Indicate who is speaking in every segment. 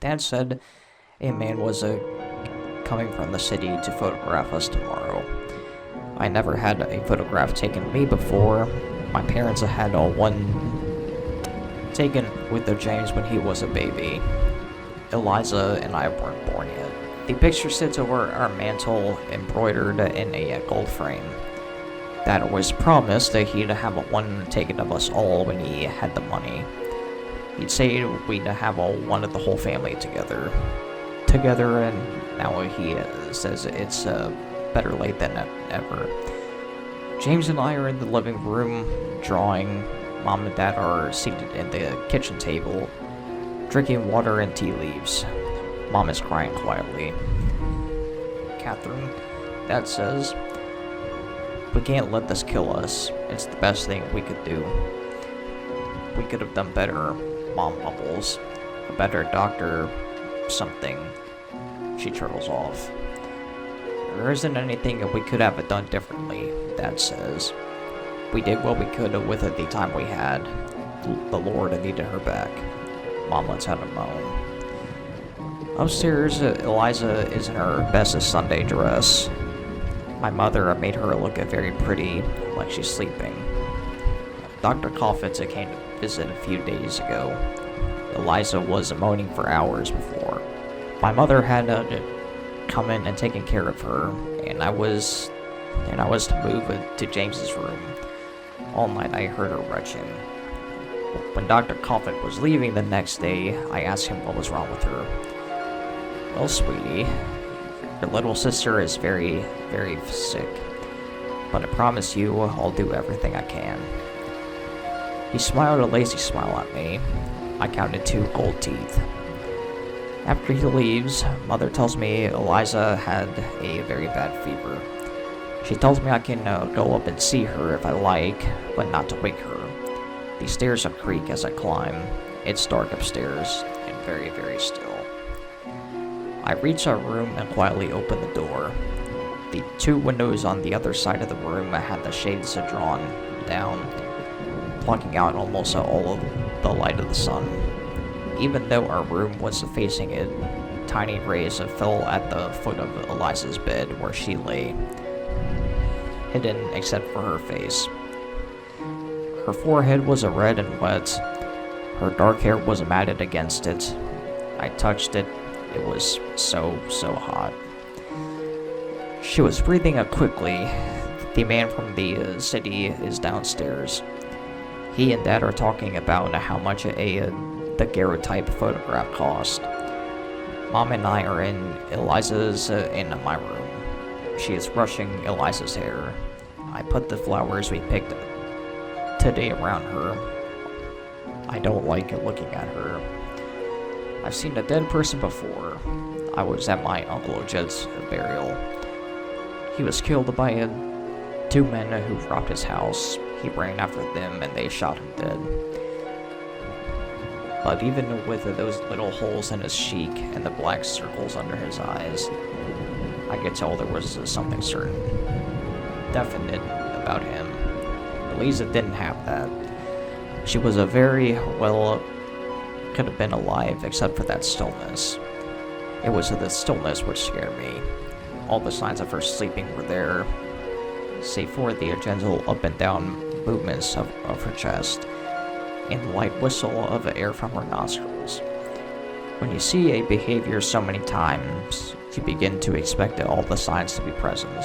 Speaker 1: Dad said a man was coming from the city to photograph us tomorrow. I never had a photograph taken of me before. My parents had one taken with their James when he was a baby. Eliza and I weren't born yet. The picture sits over our mantle, embroidered in a gold frame. Dad always promised that he'd have one taken of us all when he had the money. He'd say we'd have one of the whole family together, and now he says it's better late than never. James and I are in the living room drawing. Mom and Dad are seated at the kitchen table, drinking water and tea leaves. Mom is crying quietly. Catherine, Dad says, we can't let this kill us. It's the best thing we could do. We could have done better, Mom bubbles. A better doctor, something. She turtles off. There isn't anything that we could have done differently, Dad says. We did what we could with the time we had. The Lord needed her back. Mom lets out a moan. Upstairs, Eliza is in her best Sunday dress. My mother made her look very pretty, like she's sleeping. Dr. Coffins came to visit a few days ago. Eliza was moaning for hours before. My mother had come in and taken care of her, and I was to move to James's room. All night I heard her retching. When Dr. Coffin was leaving the next day, I asked him what was wrong with her. Well, sweetie, your little sister is very, very sick, but I promise you I'll do everything I can. He smiled a lazy smile at me. I counted 2 gold teeth. After he leaves, Mother tells me Eliza had a very bad fever. She tells me I can go up and see her if I like, but not to wake her. The stairs creak as I climb. It's dark upstairs, and very, very still. I reach our room and quietly open the door. The 2 windows on the other side of the room had the shades drawn down, blocking out almost all of the light of the sun. Even though our room was facing it, tiny rays fell at the foot of Eliza's bed where she lay, hidden except for her face. Her forehead was red and wet. Her dark hair was matted against it. I touched it. It was so hot. She was breathing quickly. The man from the city is downstairs. He and Dad are talking about how much the daguerreotype photograph cost. Mom and I are in Eliza's in my room. She is brushing Eliza's hair. I put the flowers we picked today around her. I don't like looking at her. I've seen a dead person before. I was at my Uncle Jed's burial. He was killed by 2 men who robbed his house. He ran after them and they shot him dead. But even with those little holes in his cheek and the black circles under his eyes, I could tell there was something certain, definite about him. Eliza didn't have that. She was a very could have been alive except for that stillness. It was the stillness which scared me. All the signs of her sleeping were there, save for the gentle up and down movements of her chest, and the light whistle of air from her nostrils. When you see a behavior so many times, you begin to expect all the signs to be present.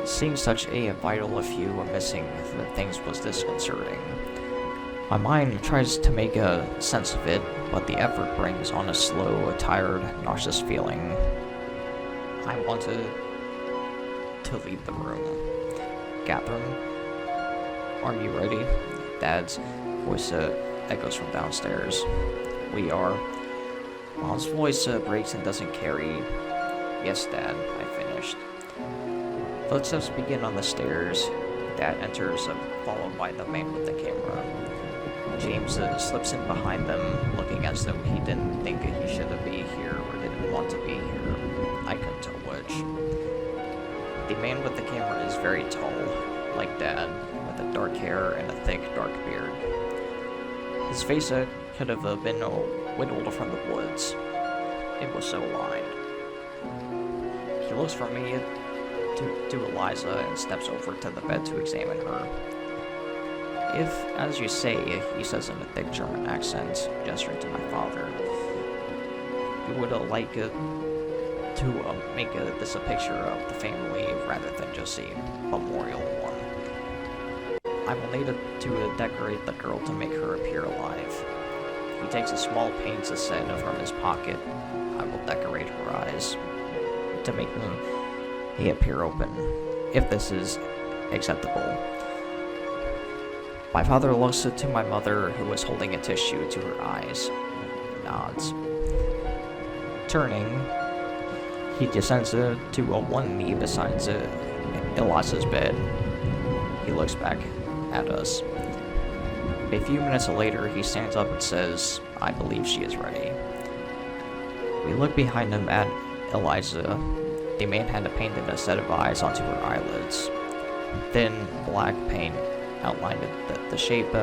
Speaker 1: Seeing such a vital few missing things was disconcerting. My mind tries to make a sense of it, but the effort brings on a slow, tired, nauseous feeling. I wanted to leave the room. Catherine, are you ready? Dad's voice echoes from downstairs. We are. Mom's voice breaks and doesn't carry. Yes, Dad, I finished. Footsteps begin on the stairs. Dad enters, followed by the man with the camera. James slips in behind them, looking as though he didn't think he should be here or didn't want to be here. I couldn't tell which. The man with the camera is very tall, like Dad, with dark hair and a thick, dark beard. His face could have been whittled from the woods. It was so lined. He looks from me to Eliza and steps over to the bed to examine her. If, as you say, he says in a thick German accent, gesturing to my father, you would like to make this a picture of the family rather than just a memorial one. I will need to decorate the girl to make her appear alive. He takes a small paint set from his pocket. I will decorate her eyes to make them appear open, if this is acceptable. My father looks to my mother, who is holding a tissue to her eyes, nods. Turning, he descends to a one knee beside Eliza's bed. He looks back at us. A few minutes later, he stands up and says, I believe she is ready. We look behind him at Eliza. The man had painted a set of eyes onto her eyelids. Thin, black paint outlined the shape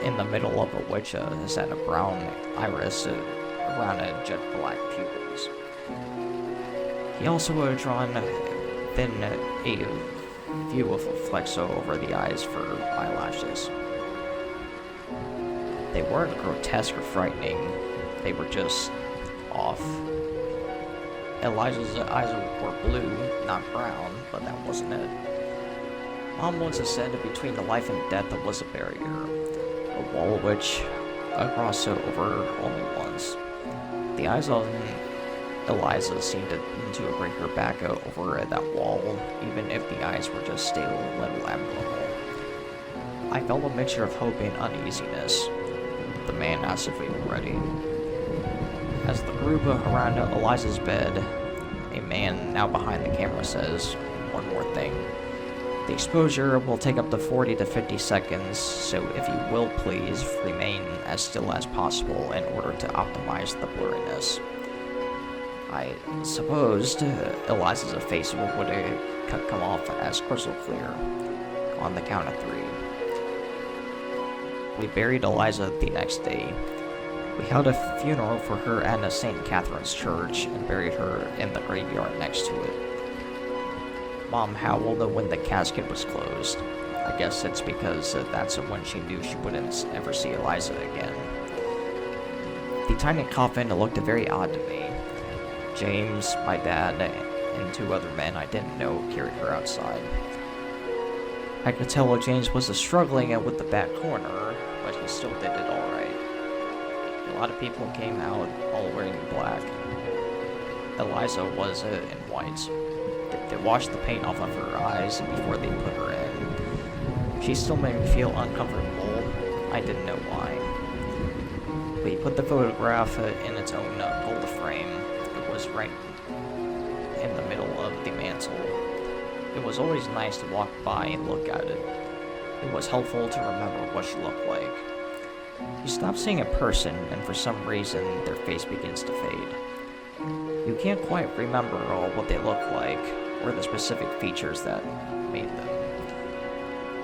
Speaker 1: in the middle of which had a brown iris around jet black pupils. He also had drawn thin a few of flexo over the eyes for eyelashes. They weren't grotesque or frightening, they were just off. Eliza's eyes were blue, not brown, but that wasn't it. Mom once said between the life and death there was a barrier, a wall which I crossed over only once. The eyes of Eliza seemed to bring her back over that wall, even if the eyes were just still a little abnormal. I felt a mixture of hope and uneasiness. The man asked if we were ready. As the group around Eliza's bed, a man now behind the camera says, one more thing. The exposure will take up to 40 to 50 seconds, so if you will please remain as still as possible in order to optimize the blurriness. I supposed Eliza's face would come off as crystal clear on the count of 3. We buried Eliza the next day. We held a funeral for her at St. Catherine's Church and buried her in the graveyard next to it. Mom howled when the casket was closed. I guess it's because that's when she knew she wouldn't ever see Eliza again. The tiny coffin looked very odd to me. James, my dad, and 2 other men I didn't know carried her outside. I could tell James was struggling with the back corner, but he still did it alright. A lot of people came out all wearing black. Eliza was in white. They washed the paint off of her eyes before they put her in. She still made me feel uncomfortable. I didn't know why. We put the photograph in its own gold frame. It was right in the middle of the mantle. It was always nice to walk by and look at it. It was helpful to remember what she looked like. You stop seeing a person, and for some reason, their face begins to fade. You can't quite remember what they look like, or the specific features that made them.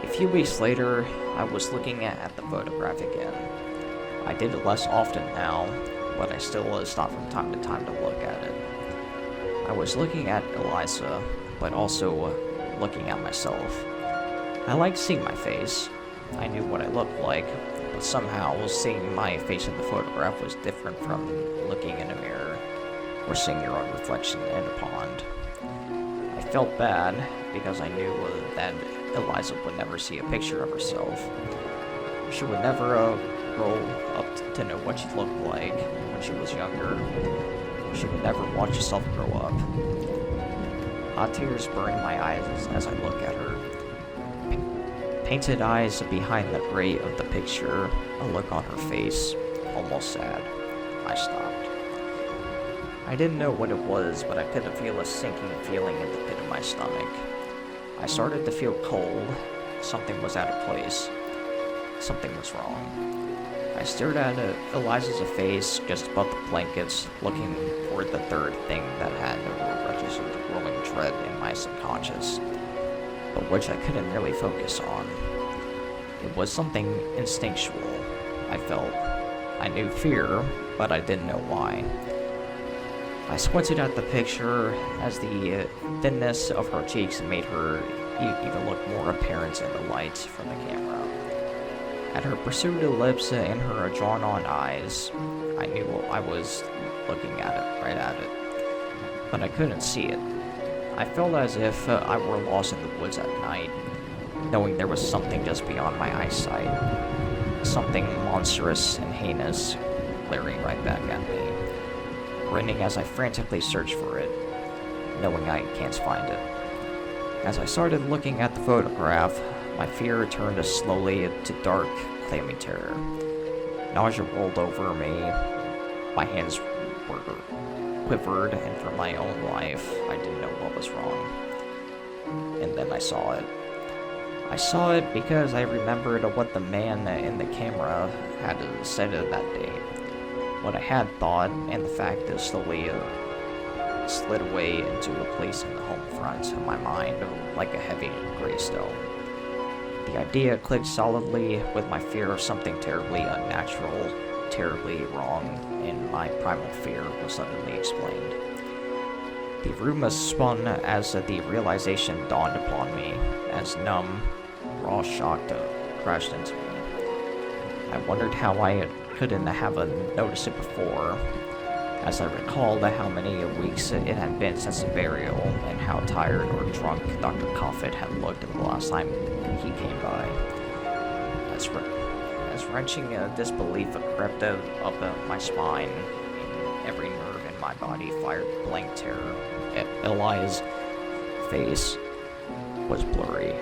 Speaker 1: A few weeks later, I was looking at the photograph again. I did it less often now, but I still stop from time to time to look at it. I was looking at Eliza, but also looking at myself. I liked seeing my face. I knew what I looked like, but somehow seeing my face in the photograph was different from looking in a mirror or seeing your own reflection in a pond. I felt bad because I knew that Eliza would never see a picture of herself. She would never grow up to know what she looked like when she was younger. She would never watch herself grow up. Hot tears burn my eyes as I look at her. Painted eyes behind the gray of the picture, a look on her face, almost sad. I stopped. I didn't know what it was, but I could feel a sinking feeling in the pit of my stomach. I started to feel cold. Something was out of place. Something was wrong. I stared at Eliza's face just above the blankets, looking for the third thing that had registered the growing dread in my subconscious, but which I couldn't really focus on. It was something instinctual, I felt. I knew fear, but I didn't know why. I squinted at the picture as the thinness of her cheeks made her even look more apparent in the light from the camera. At her pursued lips and her drawn-on eyes, I knew I was looking at it, right at it, but I couldn't see it. I felt as if I were lost in the woods at night, knowing there was something just beyond my eyesight, something monstrous and heinous glaring right back at me, grinning as I frantically searched for it, knowing I can't find it. As I started looking at the photograph, my fear turned slowly to dark, clammy terror. Nausea rolled over me, my hands were quivered, and for my own life, I didn't know what was wrong. And then I saw it. I saw it because I remembered what the man in the camera had said that day. What I had thought, and the fact that slowly slid away into a place in the home front of my mind like a heavy gray stone. The idea clicked solidly with my fear of something terribly unnatural, terribly wrong, and my primal fear was suddenly explained. The room spun as the realization dawned upon me, as numb, raw shock crashed into me. I wondered how I couldn't have noticed it before, as I recalled how many weeks it had been since the burial, and how tired or drunk Dr. Coffin had looked the last time he came by. As wrenching disbelief crept up my spine, and every nerve in my body fired blank terror, Eli's face was blurry.